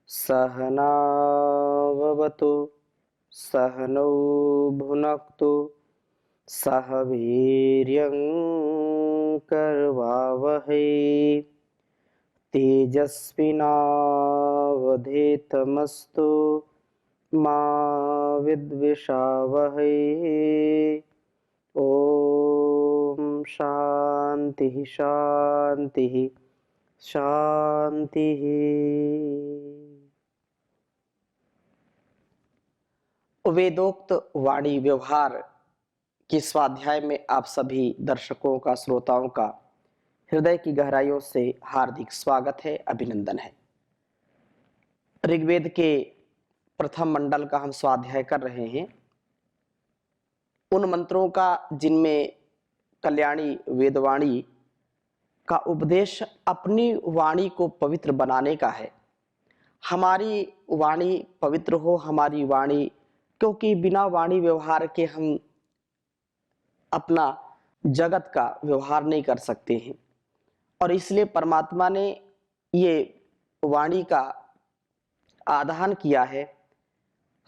सहनाववतु सहनौ भुनक्तु सह वीर्यं करवावहै तेजस्विनावधीतमस्तु मा विद्विषावहै। ओम शांति शांति शांति। वेदोक्त वाणी व्यवहार के स्वाध्याय में आप सभी दर्शकों का, श्रोताओं का हृदय की गहराइयों से हार्दिक स्वागत है, अभिनंदन है। ऋग्वेद के प्रथम मंडल का हम स्वाध्याय कर रहे हैं, उन मंत्रों का जिनमें कल्याणी वेदवाणी का उपदेश अपनी वाणी को पवित्र बनाने का है। हमारी वाणी पवित्र हो, हमारी वाणी, क्योंकि बिना वाणी व्यवहार के हम अपना जगत का व्यवहार नहीं कर सकते हैं, और इसलिए परमात्मा ने ये वाणी का आधान किया है।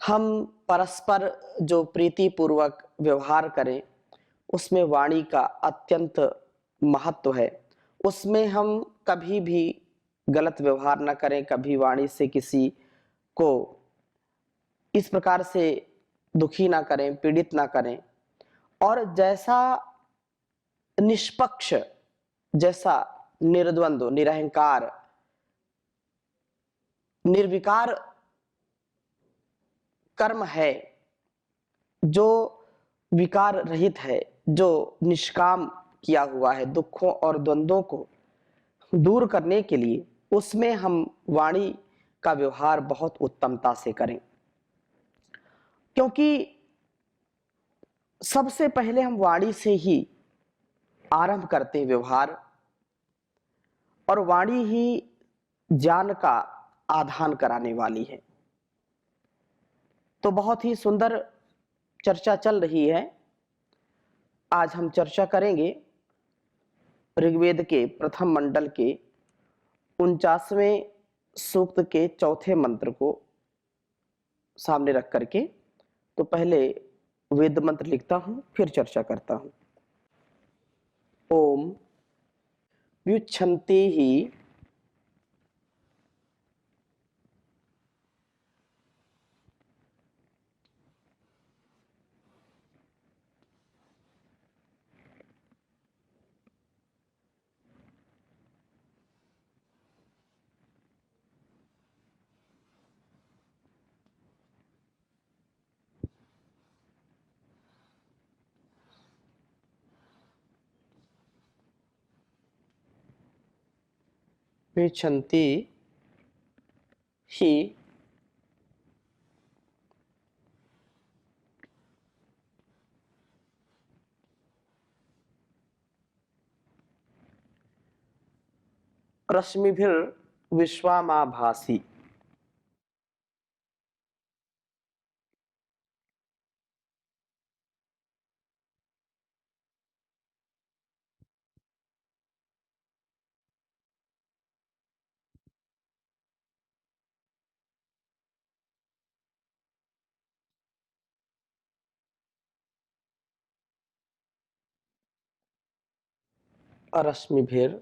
हम परस्पर जो प्रीति पूर्वक व्यवहार करें, उसमें वाणी का अत्यंत महत्व है। उसमें हम कभी भी गलत व्यवहार न करें, कभी वाणी से किसी को इस प्रकार से दुखी ना करें, पीड़ित ना करें, और जैसा निष्पक्ष, जैसा निर्द्वंद्व, निरहंकार, निर्विकार कर्म है, जो विकार रहित है, जो निष्काम किया हुआ है, दुखों और द्वंद्वों को दूर करने के लिए, उसमें हम वाणी का व्यवहार बहुत उत्तमता से करें। क्योंकि सबसे पहले हम वाणी से ही आरंभ करते हैं व्यवहार, और वाणी ही ज्ञान का आधान कराने वाली है। तो बहुत ही सुंदर चर्चा चल रही है। आज हम चर्चा करेंगे ऋग्वेद के प्रथम मंडल के 49वें सूक्त के चौथे मंत्र को सामने रख करके। तो पहले वेद मंत्र लिखता हूं, फिर चर्चा करता हूं। ओम व्युच्छन्ति ही व्युच्छन्ति ही रश्मिभिर विश्वामाभासि। रश्मिभिर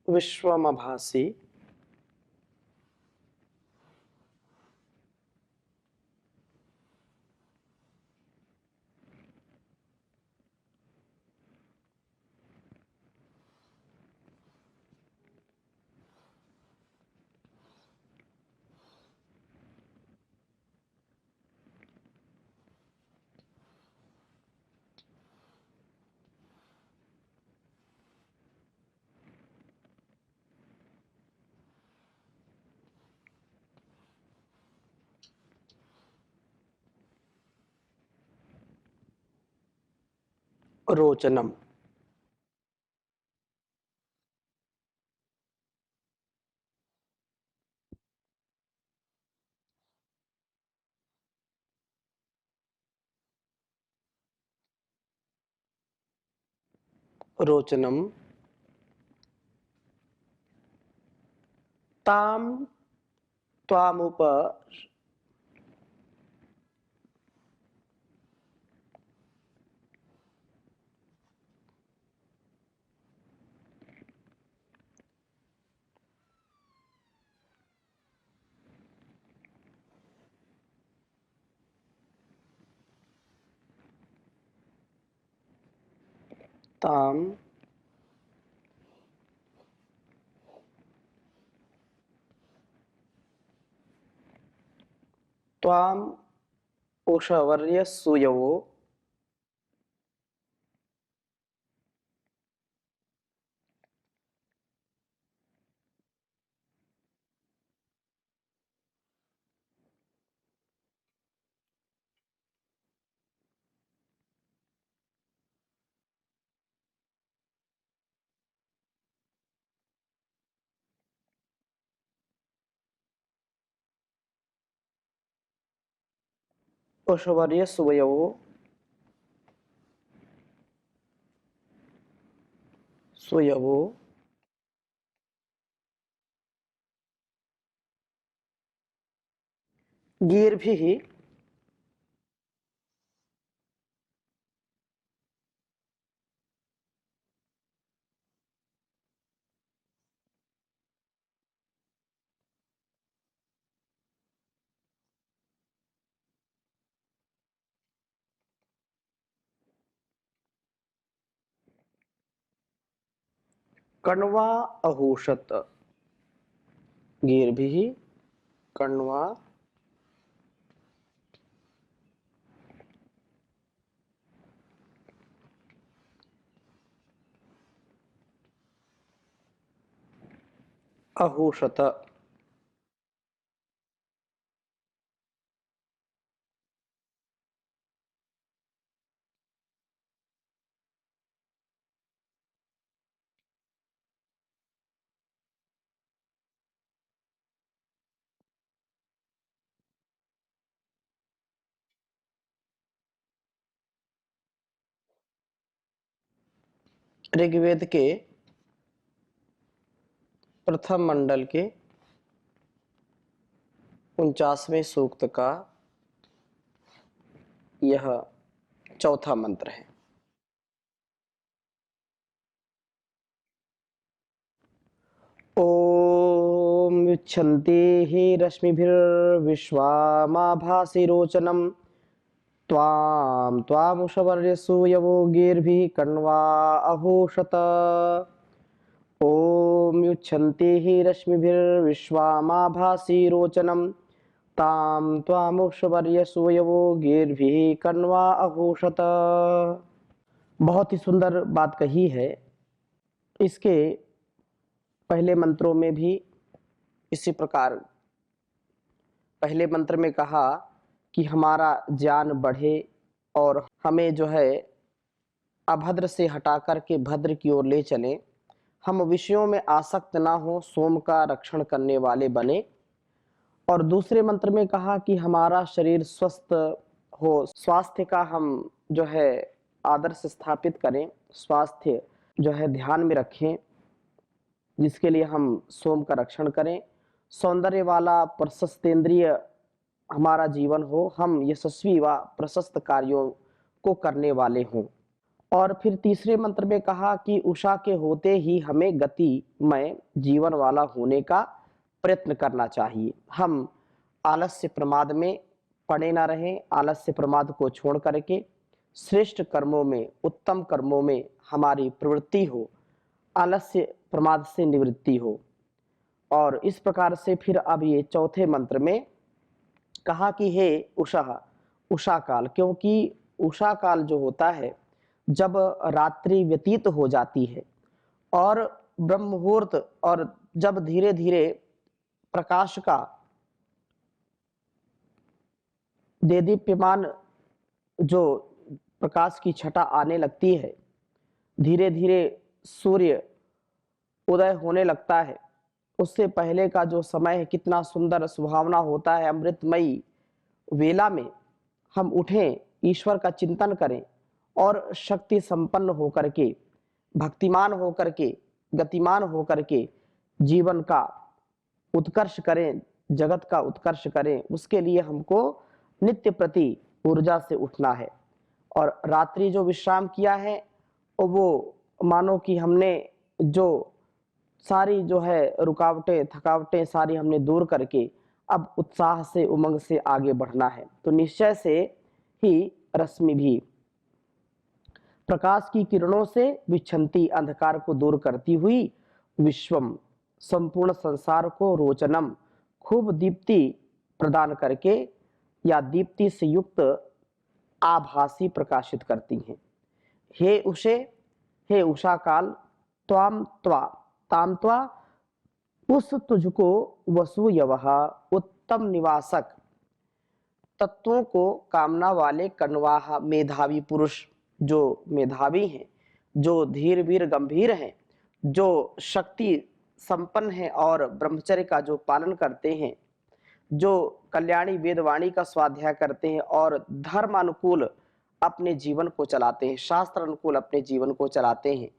विश्वमभासि रोचनम। रोचनम ताम त्वामुप ताम त्वाम उषवर्य सूयवो उषवर्य सूयवो सूयवो गीर्भिः कण्वा अहोषत गीर्भिः कण्वा अहोषत। ऋग्वेद के प्रथम मंडल के 49वें सूक्त का यह चौथा मंत्र है। ओम युच्छन्ति हि रश्मिभिर्विश्वामाभासि रोचनम् त्वां त्वामुषवर्य सूयवो गीर्भिः कण्वा अहोषत। ओम युच्छन्ति हि रश्मिभिर्विश्वामाभासि रोचनम् तां त्वामुषवर्य सूयवो गीर्भिः कण्वा अहोषत। बहुत ही सुंदर बात कही है। इसके पहले मंत्रों में भी इसी प्रकार पहले मंत्र में कहा कि हमारा ज्ञान बढ़े और हमें जो है अभद्र से हटा करके भद्र की ओर ले चलें, हम विषयों में आसक्त ना हो, सोम का रक्षण करने वाले बने। और दूसरे मंत्र में कहा कि हमारा शरीर स्वस्थ हो, स्वास्थ्य का हम जो है आदर्श स्थापित करें, स्वास्थ्य जो है ध्यान में रखें, जिसके लिए हम सोम का रक्षण करें। सौंदर्य वाला प्रशस्तेंद्रिय हमारा जीवन हो, हम यशस्वी व प्रशस्त कार्यों को करने वाले हों। और फिर तीसरे मंत्र में कहा कि उषा के होते ही हमें गतिमय जीवन वाला होने का प्रयत्न करना चाहिए। हम आलस्य प्रमाद में पड़े ना रहें, आलस्य प्रमाद को छोड़ करके श्रेष्ठ कर्मों में, उत्तम कर्मों में हमारी प्रवृत्ति हो, आलस्य प्रमाद से निवृत्ति हो। और इस प्रकार से फिर अब ये चौथे मंत्र में कहा कि हे उषा काल, क्योंकि उषा काल जो होता है जब रात्रि व्यतीत हो जाती है और ब्रह्म मुहूर्त और जब धीरे धीरे प्रकाश का देदीप्यमान जो प्रकाश की छटा आने लगती है, धीरे धीरे सूर्य उदय होने लगता है, उससे पहले का जो समय है कितना सुंदर सुहावना होता है। अमृतमयी वेला में हम उठें, ईश्वर का चिंतन करें और शक्ति संपन्न होकर के भक्तिमान होकर के, गतिमान होकर के जीवन का उत्कर्ष करें, जगत का उत्कर्ष करें, उसके लिए हमको नित्य प्रति ऊर्जा से उठना है। और रात्रि जो विश्राम किया है वो मानो कि हमने जो सारी जो है रुकावटें, थकावटें सारी हमने दूर करके अब उत्साह से, उमंग से आगे बढ़ना है। तो निश्चय से ही रश्मि भी प्रकाश की किरणों से विच्छन्ति अंधकार को दूर करती हुई विश्वम संपूर्ण संसार को रोचनम खूब दीप्ति प्रदान करके या दीप्ति से युक्त आभासी प्रकाशित करती हैं। हे उषे, हे उषा काल, त्वाम त्वा ताम त्वा उस तुझको वसुयवः उत्तम निवासक तत्वों को कामना वाले कण्वाह मेधावी पुरुष, जो मेधावी हैं, जो धीर वीर गंभीर हैं, जो शक्ति संपन्न हैं और ब्रह्मचर्य का जो पालन करते हैं, जो कल्याणी वेदवाणी का स्वाध्याय करते हैं और धर्म अनुकूल अपने जीवन को चलाते हैं, शास्त्र अनुकूल अपने जीवन को चलाते हैं,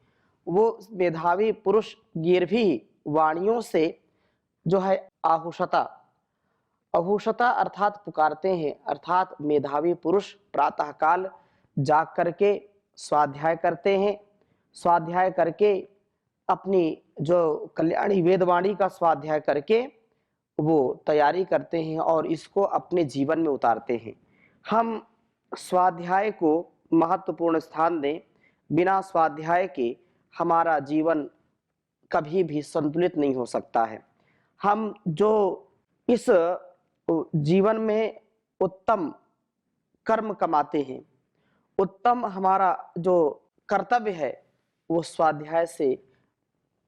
वो मेधावी पुरुष गिरभी वाणियों से जो है आहुषता, अहुषता अर्थात पुकारते हैं, अर्थात मेधावी पुरुष प्रातःकाल जाग करके स्वाध्याय करते हैं, स्वाध्याय करके अपनी जो कल्याणी वेदवाणी का स्वाध्याय करके वो तैयारी करते हैं और इसको अपने जीवन में उतारते हैं। हम स्वाध्याय को महत्वपूर्ण स्थान दें। बिना स्वाध्याय के हमारा जीवन कभी भी संतुलित नहीं हो सकता है। हम जो इस जीवन में उत्तम कर्म कमाते हैं, उत्तम हमारा जो कर्तव्य है वो स्वाध्याय से,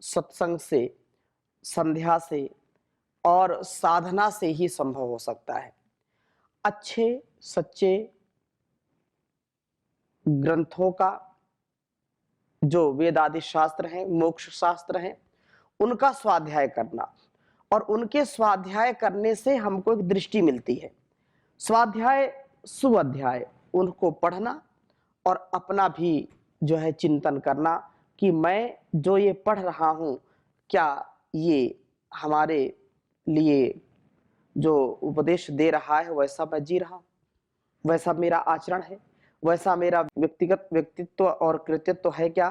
सत्संग से, संध्या से और साधना से ही संभव हो सकता है। अच्छे सच्चे ग्रंथों का जो वेद आदि शास्त्र हैं, मोक्ष शास्त्र हैं, उनका स्वाध्याय करना और उनके स्वाध्याय करने से हमको एक दृष्टि मिलती है। स्वाध्याय सुअध्याय उनको पढ़ना और अपना भी जो है चिंतन करना कि मैं जो ये पढ़ रहा हूँ, क्या ये हमारे लिए जो उपदेश दे रहा है वैसा मैं जी रहा हूँ, वैसा मेरा आचरण है, वैसा मेरा व्यक्तिगत व्यक्तित्व और कृतित्व है क्या?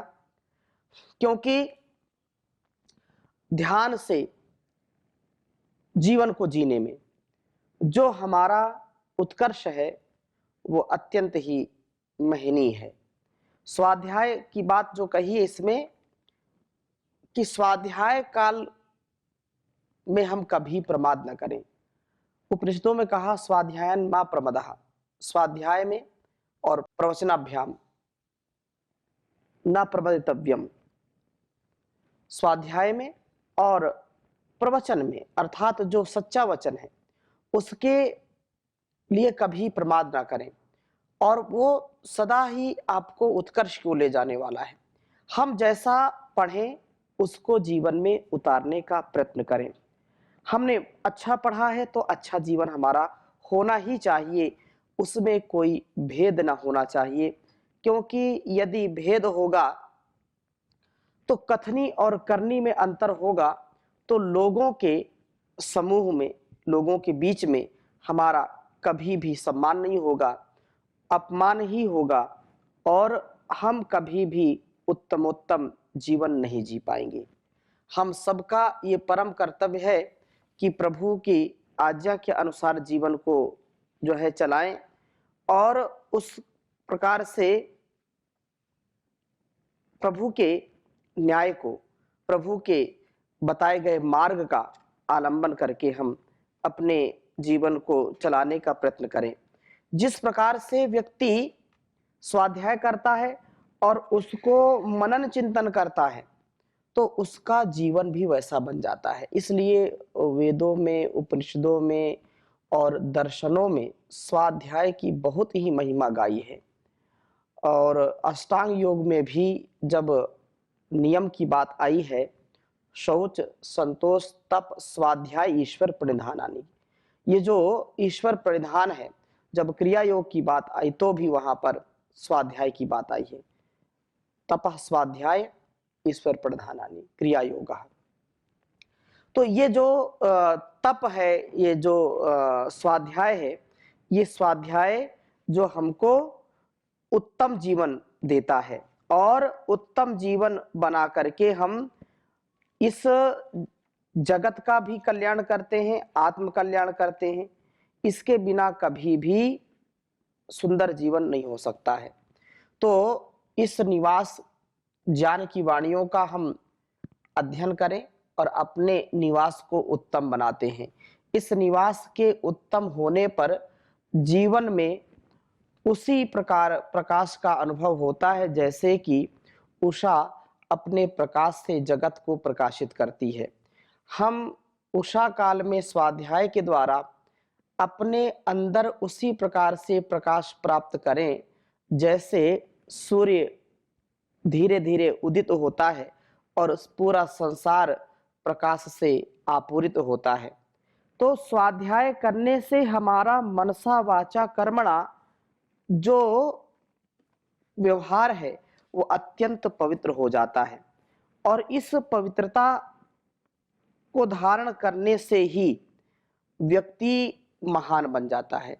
क्योंकि ध्यान से जीवन को जीने में जो हमारा उत्कर्ष है वो अत्यंत ही महनीय है। स्वाध्याय की बात जो कही है इसमें कि स्वाध्याय काल में हम कभी प्रमाद न करें। उपनिषदों में कहा स्वाध्यायन मा प्रमदः, स्वाध्याय में और प्रवचनाभ्याम न प्रमदितव्यम, स्वाध्याय में और प्रवचन में अर्थात जो सच्चा वचन है उसके लिए कभी प्रमाद ना करें और वो सदा ही आपको उत्कर्ष को ले जाने वाला है। हम जैसा पढ़ें उसको जीवन में उतारने का प्रयत्न करें। हमने अच्छा पढ़ा है तो अच्छा जीवन हमारा होना ही चाहिए, उसमें कोई भेद ना होना चाहिए, क्योंकि यदि भेद होगा तो कथनी और करनी में अंतर होगा तो लोगों के समूह में, लोगों के बीच में हमारा कभी भी सम्मान नहीं होगा, अपमान ही होगा और हम कभी भी उत्तमोत्तम जीवन नहीं जी पाएंगे। हम सबका ये परम कर्तव्य है कि प्रभु की आज्ञा के अनुसार जीवन को जो है चलाएं और उस प्रकार से प्रभु के न्याय को, प्रभु के बताए गए मार्ग का आलंबन करके हम अपने जीवन को चलाने का प्रयत्न करें। जिस प्रकार से व्यक्ति स्वाध्याय करता है और उसको मनन चिंतन करता है तो उसका जीवन भी वैसा बन जाता है। इसलिए वेदों में, उपनिषदों में और दर्शनों में स्वाध्याय की बहुत ही महिमा गाई है। और अष्टांग योग में भी जब नियम की बात आई है, शौच, संतोष, तप, स्वाध्याय, ईश्वर प्रणिधानानि, ये जो ईश्वर प्रणिधान है, जब क्रिया योग की बात आई तो भी वहां पर स्वाध्याय की बात आई है। तपः स्वाध्याय ईश्वर प्रधानानि क्रिया योगः। तो ये जो तप है, ये जो स्वाध्याय है, ये स्वाध्याय जो हमको उत्तम जीवन देता है और उत्तम जीवन बना करके हम इस जगत का भी कल्याण करते हैं, आत्म कल्याण करते हैं। इसके बिना कभी भी सुंदर जीवन नहीं हो सकता है। तो इस निवास ज्ञान की वाणियों का हम अध्ययन करें और अपने निवास को उत्तम बनाते हैं। इस निवास के उत्तम होने पर जीवन में उसी प्रकार प्रकाश का अनुभव होता है जैसे कि उषा अपने प्रकाश से जगत को प्रकाशित करती है। हम उषा काल में स्वाध्याय के द्वारा अपने अंदर उसी प्रकार से प्रकाश प्राप्त करें जैसे सूर्य धीरे धीरे उदित होता है और पूरा संसार प्रकाश से आपूरित होता है। तो स्वाध्याय करने से हमारा मनसा वाचा कर्मणा जो व्यवहार है वो अत्यंत पवित्र हो जाता है और इस पवित्रता को धारण करने से ही व्यक्ति महान बन जाता है।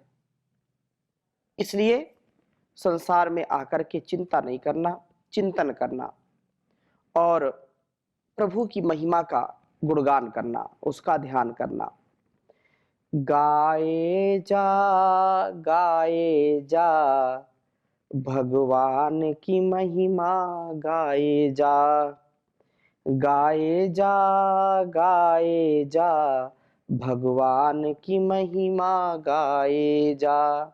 इसलिए संसार में आकर के चिंता नहीं करना, चिंतन करना और प्रभु की महिमा का गुणगान करना, उसका ध्यान करना। गाए जा भगवान की महिमा गाए जा, गाए जा भगवान की महिमा गाए जा।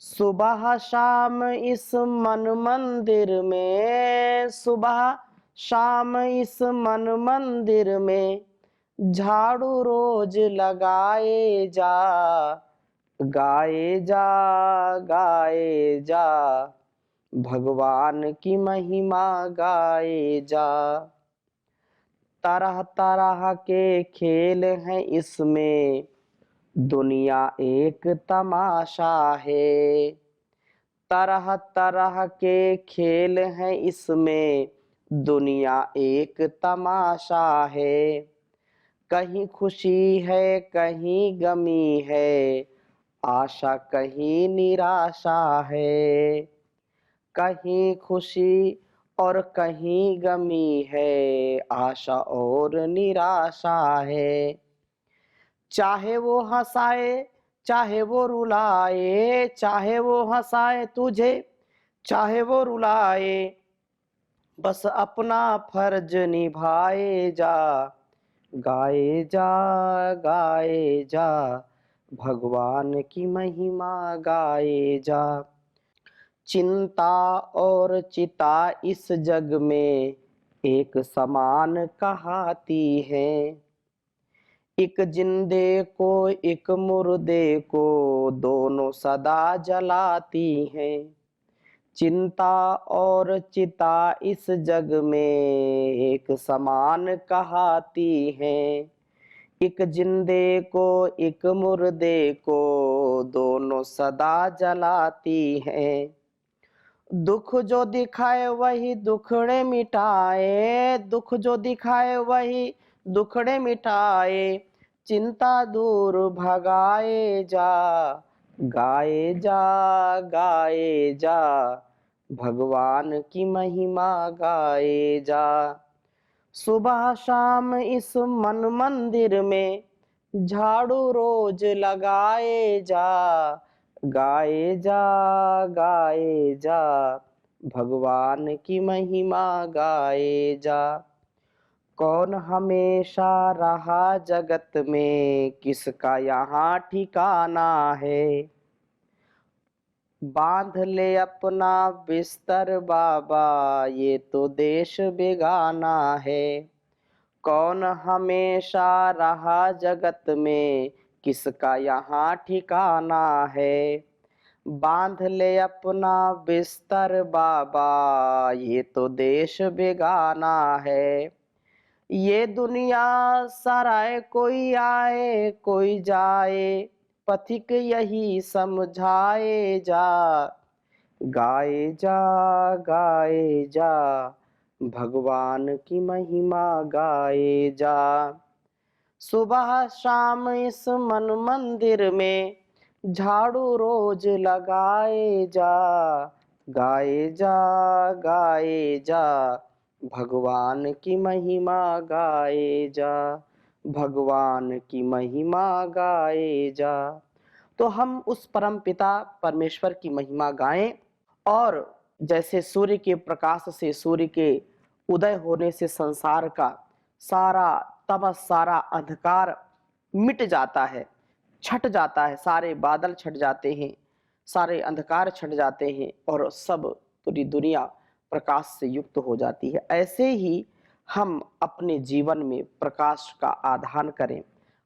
सुबह शाम इस मन मंदिर में, सुबह शाम इस मन मंदिर में झाड़ू रोज लगाए जा, गाए जा भगवान की महिमा गाए जा। तरह तरह के खेल हैं इसमें, दुनिया एक तमाशा है। तरह तरह के खेल हैं इसमें, दुनिया एक तमाशा है। कहीं खुशी है कहीं गमी है, आशा कहीं निराशा है। कहीं खुशी और कहीं गमी है, आशा और निराशा है। चाहे वो हंसाए चाहे वो रुलाए, चाहे वो हंसाए तुझे चाहे वो रुलाए, बस अपना फर्ज निभाए जा, गाए जा भगवान की महिमा गाए जा। चिंता और चिता इस जग में एक समान कहाती है। एक जिंदे को एक मुर्दे को दोनों सदा जलाती हैं। चिंता और चिता इस जग में एक समान कहाती हैं। एक जिंदे को एक मुर्दे को दोनों सदा जलाती हैं। दुख जो दिखाए वही दुखड़े मिटाए, दुख जो दिखाए वही दुखड़े मिटाए, चिंता दूर भगाए जा, गाए जा भगवान की महिमा गाए जा। सुबह शाम इस मन मंदिर में झाड़ू रोज लगाए जा, गाए जा भगवान की महिमा गाए जा। कौन हमेशा रहा जगत में, किसका यहाँ ठिकाना है। बांध ले अपना बिस्तर बाबा, ये तो देश बेगाना है। कौन हमेशा रहा जगत में, किसका यहाँ ठिकाना है। बांध ले अपना बिस्तर बाबा, ये तो देश बेगाना है। ये दुनिया सराय कोई आए कोई जाए, पथिक यही समझाए जा, गाए जा भगवान की महिमा गाए जा। सुबह शाम इस मन मंदिर में झाड़ू रोज लगाए जा, गाए जा, गाए जा, भगवान की महिमा गाए जा, भगवान की महिमा गाए जा। तो हम उस परम पिता परमेश्वर की महिमा गाएं और जैसे सूर्य के प्रकाश से, सूर्य के उदय होने से संसार का सारा तमस, सारा अंधकार मिट जाता है, छट जाता है, सारे बादल छट जाते हैं, सारे अंधकार छट जाते हैं और सब पूरी दुनिया प्रकाश से युक्त हो जाती है। ऐसे ही हम अपने जीवन में प्रकाश का आधान करें,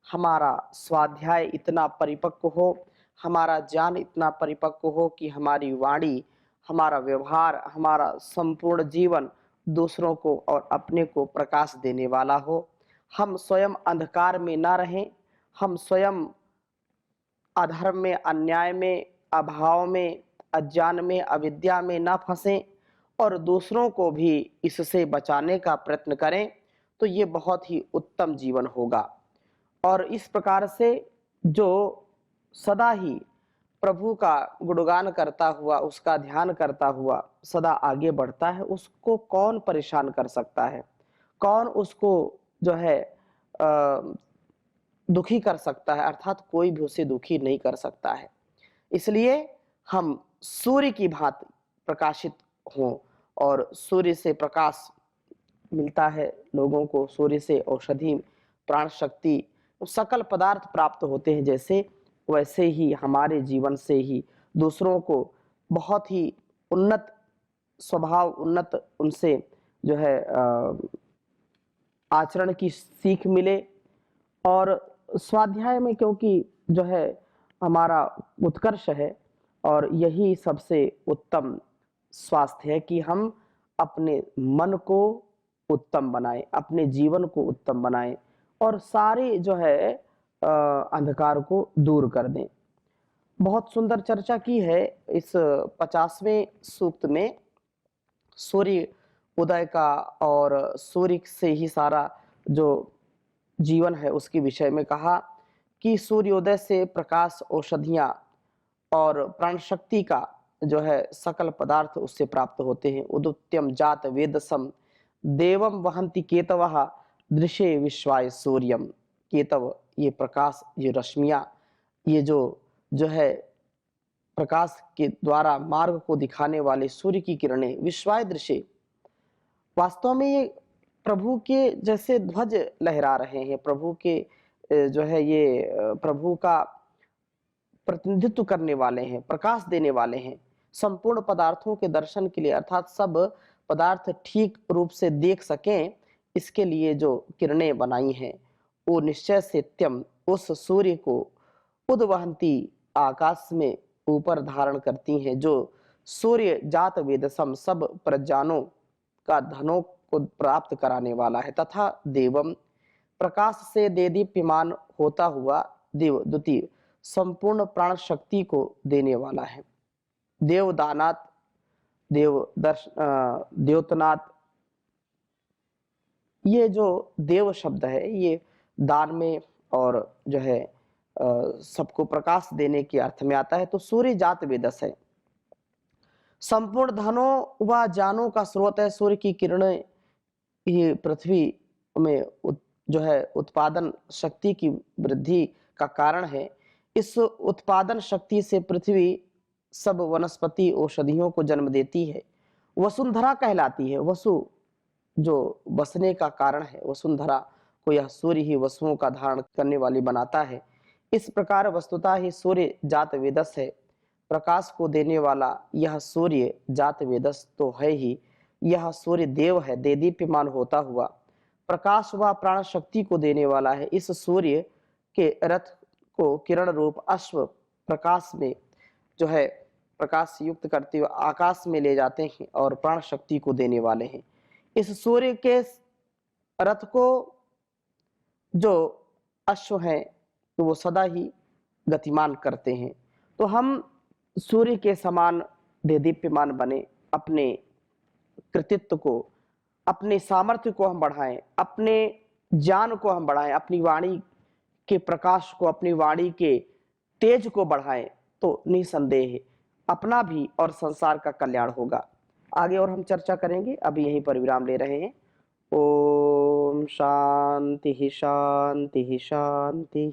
हमारा स्वाध्याय इतना परिपक्व हो, हमारा ज्ञान इतना परिपक्व हो कि हमारी वाणी, हमारा व्यवहार, हमारा संपूर्ण जीवन दूसरों को और अपने को प्रकाश देने वाला हो। हम स्वयं अंधकार में ना रहें, हम स्वयं अधर्म में, अन्याय में, अभाव में, अज्ञान में, अविद्या में ना फंसें और दूसरों को भी इससे बचाने का प्रयत्न करें, तो ये बहुत ही उत्तम जीवन होगा। और इस प्रकार से जो सदा ही प्रभु का गुणगान करता हुआ, उसका ध्यान करता हुआ सदा आगे बढ़ता है, उसको कौन परेशान कर सकता है? कौन उसको जो है दुखी कर सकता है? अर्थात कोई भी उसे दुखी नहीं कर सकता है। इसलिए हम सूर्य की भांति प्रकाशित हों और सूर्य से प्रकाश मिलता है लोगों को, सूर्य से औषधि, प्राण शक्ति, सकल पदार्थ प्राप्त होते हैं। जैसे वैसे ही हमारे जीवन से ही दूसरों को बहुत ही उन्नत स्वभाव, उन्नत उनसे जो है आचरण की सीख मिले। और स्वाध्याय में क्योंकि जो है हमारा उत्कर्ष है और यही सबसे उत्तम स्वास्थ्य है कि हम अपने मन को उत्तम बनाएं, अपने जीवन को उत्तम बनाएं और सारे जो है अंधकार को दूर कर दें। बहुत सुंदर चर्चा की है इस 50वें सूक्त में सूर्य उदय का और सूर्य से ही सारा जो जीवन है उसके विषय में कहा कि सूर्योदय से प्रकाश, औषधियां और प्राण शक्ति का जो है सकल पदार्थ उससे प्राप्त होते हैं। उदुत्यम जात वेदसम देवम वहंति केतवः दृशे विश्वाय सूर्यम। केतव ये प्रकाश, ये रश्मियां, ये जो है प्रकाश के द्वारा मार्ग को दिखाने वाले सूर्य की किरणें, विश्वाय दृश्य, वास्तव में ये प्रभु के जैसे ध्वज लहरा रहे हैं। प्रभु के जो है ये प्रभु का प्रतिनिधित्व करने वाले हैं, प्रकाश देने वाले हैं संपूर्ण पदार्थों के दर्शन के लिए, अर्थात सब पदार्थ ठीक रूप से देख सकें, इसके लिए जो किरणें बनाई हैं वो निश्चय सत्यम उस सूर्य को उद्वहंती आकाश में ऊपर धारण करती हैं, जो सूर्य जात वेदसम सब प्रजानों का धनों को प्राप्त कराने वाला है। तथा देवम प्रकाश से देदीप्यमान होता हुआ देव द्वितीय संपूर्ण प्राण शक्ति को देने वाला है। देवदानात, द्योतनाथ, ये जो देव शब्द है ये दान में और जो है सबको प्रकाश देने के अर्थ में आता है। तो सूर्य जात वेदस है, संपूर्ण धनों व जानों का स्रोत है। सूर्य की किरणें ये पृथ्वी में जो है उत्पादन शक्ति की वृद्धि का कारण है। इस उत्पादन शक्ति से पृथ्वी सब वनस्पति औषधियों को जन्म देती है, वसुंधरा कहलाती है। वसु जो बसने का कारण है, वसुंधरा को यह सूर्य ही वसुओं का धारण करने वाली बनाता है। इस प्रकार वस्तुतः ही सूर्य जात वेदस है, प्रकाश को देने वाला यह सूर्य जात वेदस तो है ही। यह सूर्य देव है, देदीप्यमान होता हुआ प्रकाश व प्राण शक्ति को देने वाला है। इस सूर्य के रथ को किरण रूप अश्व प्रकाश में जो है प्रकाश युक्त करते हुए आकाश में ले जाते हैं और प्राण शक्ति को देने वाले हैं। इस सूर्य के रथ को जो अश्व हैं तो वो सदा ही गतिमान करते हैं। तो हम सूर्य के समान देदीप्यमान बने, अपने कृतित्व को अपने सामर्थ्य को हम बढ़ाएं, अपने ज्ञान को हम बढ़ाएं, अपनी वाणी के प्रकाश को, अपनी वाणी के तेज को बढ़ाएं, तो निसंदेह अपना भी और संसार का कल्याण होगा। आगे और हम चर्चा करेंगे, अभी यहीं पर विराम ले रहे हैं। ओम शांति शांति शांति।